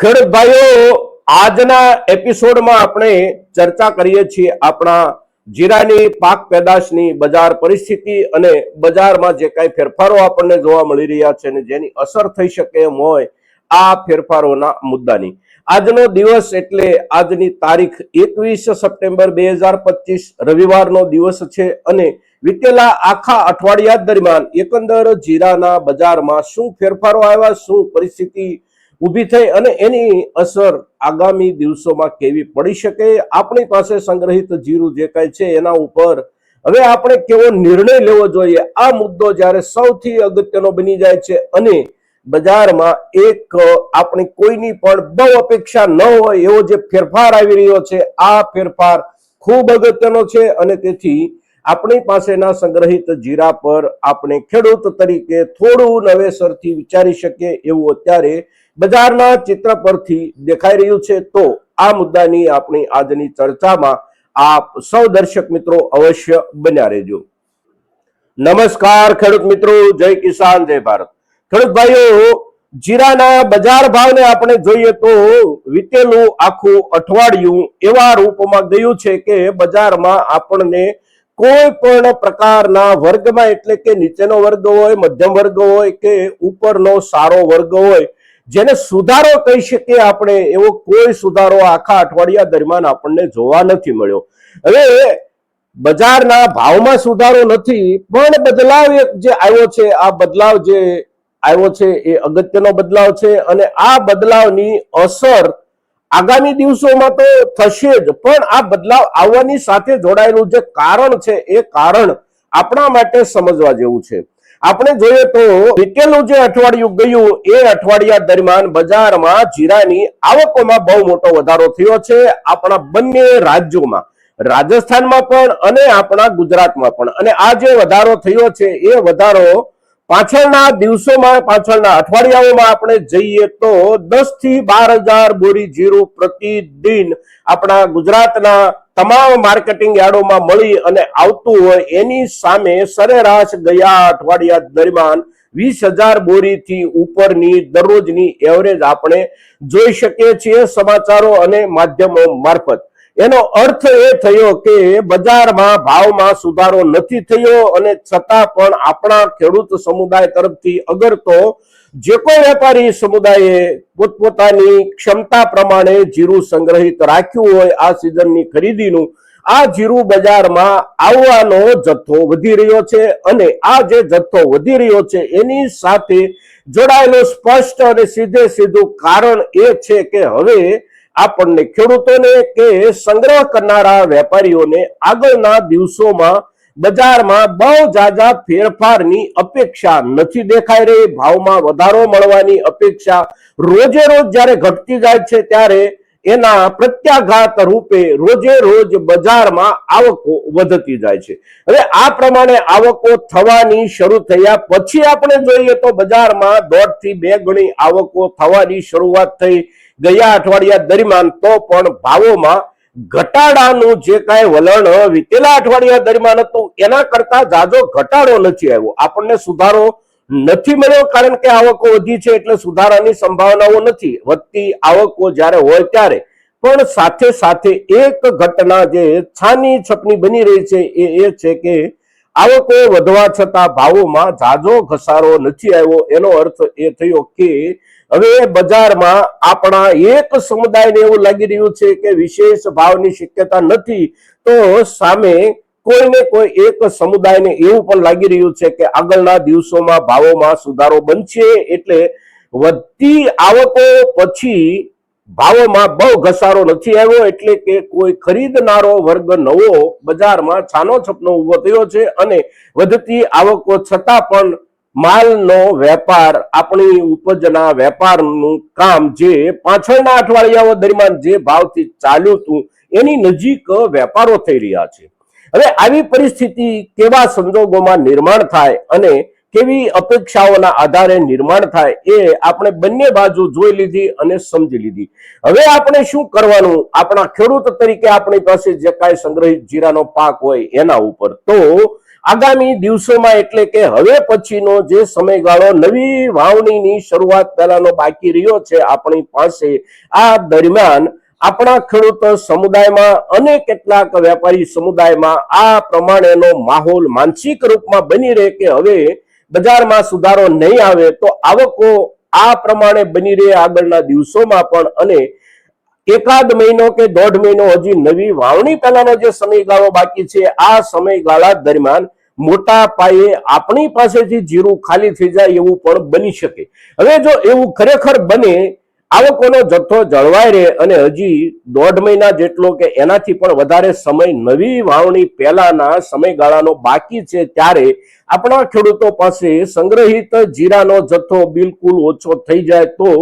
ખેડૂત ભાઈઓ, આજના એપિસોડમાં આપણે ચર્ચા કરીએ છીએ આપણા જીરાની પાક પેદાશની બજાર પરિસ્થિતિ અને બજારમાં જે કાંઈ ફેરફારો આપણને જોવા મળી રહ્યા છે અને જેની અસર થઈ શકે એમ હોય આ ફેરફારોના મુદ્દાની. આજનો દિવસ એટલે આજની તારીખ 21 સપ્ટેમ્બર 2025 રવિવારનો દિવસ છે અને વીતેલા આખા અઠવાડિયા દરમિયાન એકંદર જીરાના બજારમાં શું ફેરફારો આવ્યા, શું પરિસ્થિતિ ઊભી થઈ અને એની અસર આગામી દિવસોમાં કેવી પડી શકે, આપણી પાસે સંગ્રહિત જીરું જે કાંઈ છે એના ઉપર હવે આપણે કેવો નિર્ણય લેવો જોઈએ, આ મુદ્દો જ્યારે સૌથી અગત્યનો બની જાય છે અને બજારમાં એક આપણી કોઈની પણ બહુ અપેક્ષા ન હોય એવો જે ફેરફાર આવી રહ્યો છે, આ ફેરફાર ખૂબ અગત્યનો છે અને તેથી આપણી પાસેના સંગ્રહિત જીરા પર આપણે ખેડૂત તરીકે થોડું નવેસરથી વિચારી શકીએ એવું અત્યારે બજારના ચિત્ર પરથી દેખાઈ રહ્યું છે. તો આ મુદ્દાની આપણી આજની ચર્ચામાં આપ સૌ દર્શક મિત્રો અવશ્ય બન્યા રહેજો. નમસ્કાર ખેડૂત મિત્રો, જય કિસાન જય ભારત. ખેડૂત ભાઈઓ, જીરાના બજાર ભાવને આપણે જોઈએ તો વીતેલું આખું અઠવાડિયું એવા રૂપમાં ગયું છે કે બજારમાં આપણને કોઈ પણ પ્રકારના વર્ગમાં, એટલે કે નીચેનો વર્ગ હોય, મધ્યમ વર્ગ હોય કે ઉપરનો સારો વર્ગ હોય, જેને સુધારો કહી શકીએ આપણે, એવો કોઈ સુધારો આખા અઠવાડિયા દરમિયાન આપણને જોવા નથી મળ્યો. હવે બજારના ભાવમાં સુધારો નથી, પણ બદલાવ એક જે આવ્યો છે, આ બદલાવ જે આવ્યો છે એ અગત્યનો બદલાવ છે અને આ બદલાવની અસર આગામી દિવસોમાં તો થશે જ, પણ આ બદલાવ આવવાની સાથે જોડાયેલું જે કારણ છે એ કારણ આપણા માટે સમજવા જેવું છે. આપણે જોઈએ તો વીતેલું જે અઠવાડિયું ગયું એ અઠવાડિયા દરમિયાન બજારમાં જીરાની આવકોમાં બહુ મોટો વધારો થયો છે. આપણા બંને રાજ્યોમાં, રાજસ્થાનમાં પણ અને આપણા ગુજરાતમાં પણ. અને આ જે વધારો થયો છે એ વધારો પાછળના દિવસોમાં, પાછળના અઠવાડિયાઓમાં આપણે જઈએ તો 10 થી 12,000 બોરી જીરું પ્રતિદિન આપણા ગુજરાતના તમામ માર્કેટિંગ યાર્ડોમાં મળી અને આવતું હોય, એની સામે સરેરાશ ગયા અઠવાડિયા દરમિયાન 20,000 બોરીથી ઉપરની દરરોજની એવરેજ આપણે જોઈ શકીએ છીએ સમાચારો અને માધ્યમો મારફત. એનો અર્થ એ થયો કે બજારમાં ભાવમાં સુધારો નથી થયો અને છતાં પણ આપણા ખેડૂત સમુદાય તરફથી અગર તો જે કોઈ વેપારી સમુદાયે પોતપોતાની ક્ષમતા પ્રમાણે જીરું સંગ્રહિત રાખ્યું હોય આ સિઝનની ખરીદીનું, આ જીરું બજારમાં આવવાનો જથ્થો વધી રહ્યો છે અને આ જે જથ્થો વધી રહ્યો છે એની સાથે જોડાયેલું સ્પષ્ટ અને સીધું કારણ એ છે કે હવે આપણને ખેડૂતોને કે સંગ્રહ કરનારા વેપારીઓને આગળના દિવસોમાં બજારમાં બહુ ઝાઝા ફેરફારની અપેક્ષા નથી દેખાઈ રહી. ભાવમાં વધારો મળવાની અપેક્ષા રોજે રોજ જ્યારે ઘટતી જાય છે ત્યારે એના પ્રત્યાઘાત રૂપે રોજે રોજ બજારમાં આવકો વધતી જાય છે. હવે આ પ્રમાણે આવકો થવાની શરૂ થયા પછી આપણે જોઈએ તો બજારમાં 1.5 થી 2 ગણી આવકો થવાની શરૂઆત થઈ ગયા અઠવાડિયા દરમિયાન. તો પણ ભાવોમાં ઘટાડાનું જે કાંઈ વલણ વીતેલા અઠવાડિયા દરમિયાન હતું એના કરતા ઝાઝો ઘટાડો નથી આવ્યો. આપણને સુધારો નથી મળ્યો કારણ કે આવકો વધી છે એટલે સુધારાની સંભાવનાઓ નથી. વધતી આવકો જ્યારે હોય ત્યારે પણ સાથે સાથે એક ઘટના જે છાની છપની બની રહી છે એ છે કે આવકો વધવા છતાં ભાવોમાં ઝાઝો ઘસારો નથી આવ્યો. એનો અર્થ એ થયો કે હવે બજારમાં આપણા એક સમુદાયને એવું લાગી રહ્યું છે કે વિશેષ ભાવની શક્યતા નથી, તો સામે કોઈને કોઈ એક સમુદાયને એવું પણ લાગી રહ્યું છે કે આગળના દિવસોમાં ભાવોમાં સુધારો બનશે એટલે વધતી આવકો પછી ભાવોમાં બહુ ઘસારો નથી આવ્યો, એટલે કે કોઈ ખરીદનારો વર્ગ નવો બજારમાં છાનો છપનો ઉભો થયો છે અને વધતી આવકો છતાં પણ માલનો વેપાર, આપણી ઉપજના વેપારનું કામ જે પાછળના અઠવાડિયાઓ દરમિયાન જે ભાવથી ચાલ્યું હતું એની નજીક વેપારો થઈ રહ્યા છે. હવે આવી પરિસ્થિતિ કેવા સંજોગોમાં નિર્માણ થાય અને કેવી અપેક્ષાઓના આધારે નિર્માણ થાય એ આપણે બંને બાજુ જોઈ લીધી અને સમજી લીધી. હવે આપણે શું કરવાનું આપણા ખેડૂત તરીકે આપણી પાસે જે કાંઈ સંગ્રહિત જીરાનો પાક હોય એના ઉપર? તો આગામી દિવસોમાં એટલે કે હવે પછીનો જે સમયગાળો નવી વાવણીની શરૂઆત પહેલાનો બાકી રહ્યો છે આપણી પાસે, આ દરમિયાન આપણા ખેડૂત સમુદાયમાં અને કેટલાક વેપારી સમુદાયમાં આ પ્રમાણેનો માહોલ માનસિક રૂપમાં બની રહે કે હવે બજારમાં સુધારો નહીં આવે તો આવકો આ પ્રમાણે બની રહે આગળના દિવસોમાં પણ, અને એકાદ મહિનો કે દોઢ મહિનો હજી નવી વાવણી પહેલાનો જે સમયગાળો બાકી છે આ સમયગાળા દરમિયાન મોટા પાયે આપણી પાસેથી જીરું ખાલી થઈ જાય એવું પણ બની શકે. હવે જો એવું ખરેખર બને, આવકોનો જથ્થો જળવાઈ રહે અને હજી દોઢ મહિના જેટલો કે એનાથી પણ વધારે સમય નવી વાવણી પહેલાના સમયગાળાનો બાકી છે, ત્યારે આપણા ખેડૂતો પાસે સંગ્રહિત જીરાનો જથ્થો બિલકુલ ઓછો થઈ જાય તો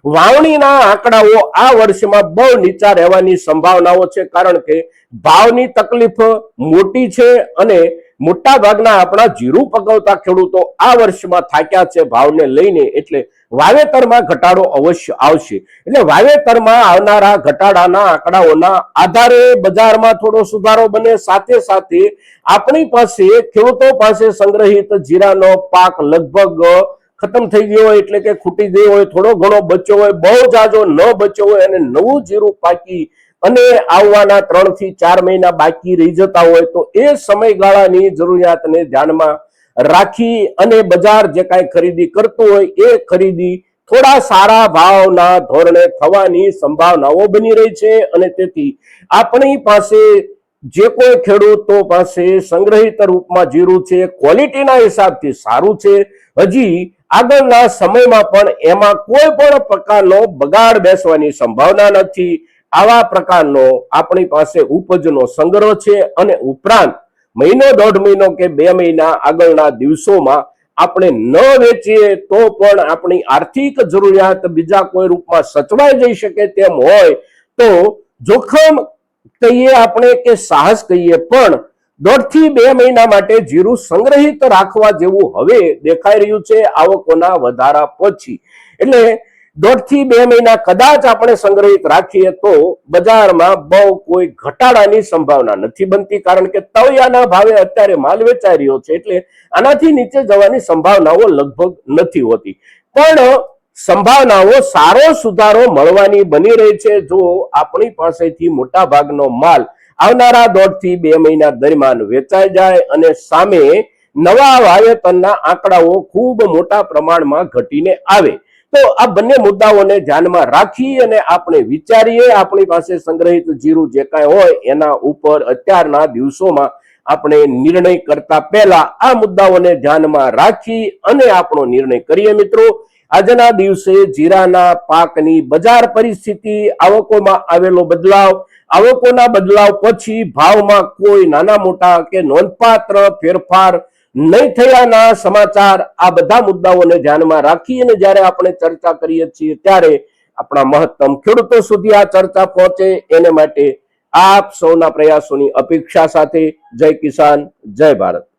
વાવણીના આંકડાઓ આ વર્ષમાં બહુ નીચા રહેવાની સંભાવનાઓ છે, કારણ કે ભાવની તકલીફ મોટી છે અને મોટા ભાગના આપણા જીરું પકવતા ખેડૂતો આ વર્ષમાં થાક્યા છે ભાવને લઈને. એટલે વાવેતરમાં ઘટાડો અવશ્ય આવશે. એટલે વાવેતરમાં આવનારા ઘટાડાના આંકડાઓના આધારે બજારમાં થોડો સુધારો બને, સાથે સાથે આપણી પાસે ખેડૂતો પાસે સંગ્રહિત જીરાનો પાક લગભગ ખતમ થઈ ગયો હોય, એટલે કે ખૂટી ગયો હોય, થોડો ઘણો બચ્યો હોય, બહુ જાજો ન બચ્યો હોય અને નવું જીરું પાકી અને આવવાના 3 થી 4 મહિના બાકી રહી જતા હોય તો એ સમયગાળાની જરૂરિયાતને ધ્યાનમાં રાખી અને બજાર જે કાંઈ ખરીદી કરતું હોય એ ખરીદી થોડા સારા ભાવના ધોરણે થવાની સંભાવનાઓ બની રહી છે. અને તેથી આપણી પાસે જે કોઈ ખેડૂતો પાસે સંગ્રહિત રૂપમાં જીરું છે, ક્વોલિટીના હિસાબથી સારું છે, હજી આગળના સમયમાં પણ એમાં કોઈ પણ પ્રકારનો બગાડ બેસવાની સંભાવના નથી. આવા પ્રકારનો આપણી પાસે ઉપજનો સંગ્રહ છે અને ઉપરાંત મહિનો દોઢ મહિનો કે 2 મહિના આગળના દિવસોમાં આપણે ન વેચીએ તો પણ આપણી આર્થિક જરૂરિયાત બીજા કોઈ રૂપમાં સચવાઈ જઈ શકે તેમ હોય તો જોખમ કહીએ આપણે કે સાહસ કહીએ, પણ 1.5 થી 2 મહિના માટે જીરું સંગ્રહિત રાખવા જેવું હવે દેખાઈ રહ્યું છે આવકોના વધારા પછી. એટલે 1.5 થી 2 મહિના કદાચ આપણે સંગ્રહિત રાખીએ તો બજારમાં બહુ કોઈ ઘટાડાની સંભાવના નથી બનતી, કારણ કે તળિયાના ભાવે અત્યારે માલ વેચાઈ રહ્યો છે, એટલે આનાથી નીચે જવાની સંભાવનાઓ લગભગ નથી હોતી. પણ સંભાવનાઓ સારો સુધારો મળવાની બની રહી છે જો આપણી પાસેથી મોટા ભાગનો માલ આવનારા 1.5 થી 2 મહિના દરમિયાન વેચાઈ જાય અને સામે નવા વાવેતરના આંકડાઓ ખૂબ મોટા પ્રમાણમાં ઘટીને આવે. તો આ બંને મુદ્દાઓને ધ્યાનમાં રાખી અને આપણે વિચારીએ, આપણી પાસે સંગ્રહિત જીરું જે કાંઈ હોય એના ઉપર અત્યારના દિવસોમાં આપણે નિર્ણય કરતા પહેલા આ મુદ્દાઓને ધ્યાનમાં રાખી અને આપણો નિર્ણય કરીએ. મિત્રો, આજના દિવસે જીરાના પાકની બજાર પરિસ્થિતિ, આવકોમાં આવેલો બદલાવ, આવકોના બદલાવ પછી ભાવમાં કોઈ નાના મોટા કે નોંધપાત્ર ફેરફાર નહીં થયાના સમાચાર, આ બધા મુદ્દાઓને ધ્યાનમાં રાખી અને જ્યારે આપણે ચર્ચા કરીએ છીએ ત્યારે આપણા મહત્તમ ખેડૂતો સુધી આ ચર્ચા પહોંચે એને માટે આપ સૌના પ્રયાસોની અપેક્ષા સાથે જય કિસાન, જય ભારત.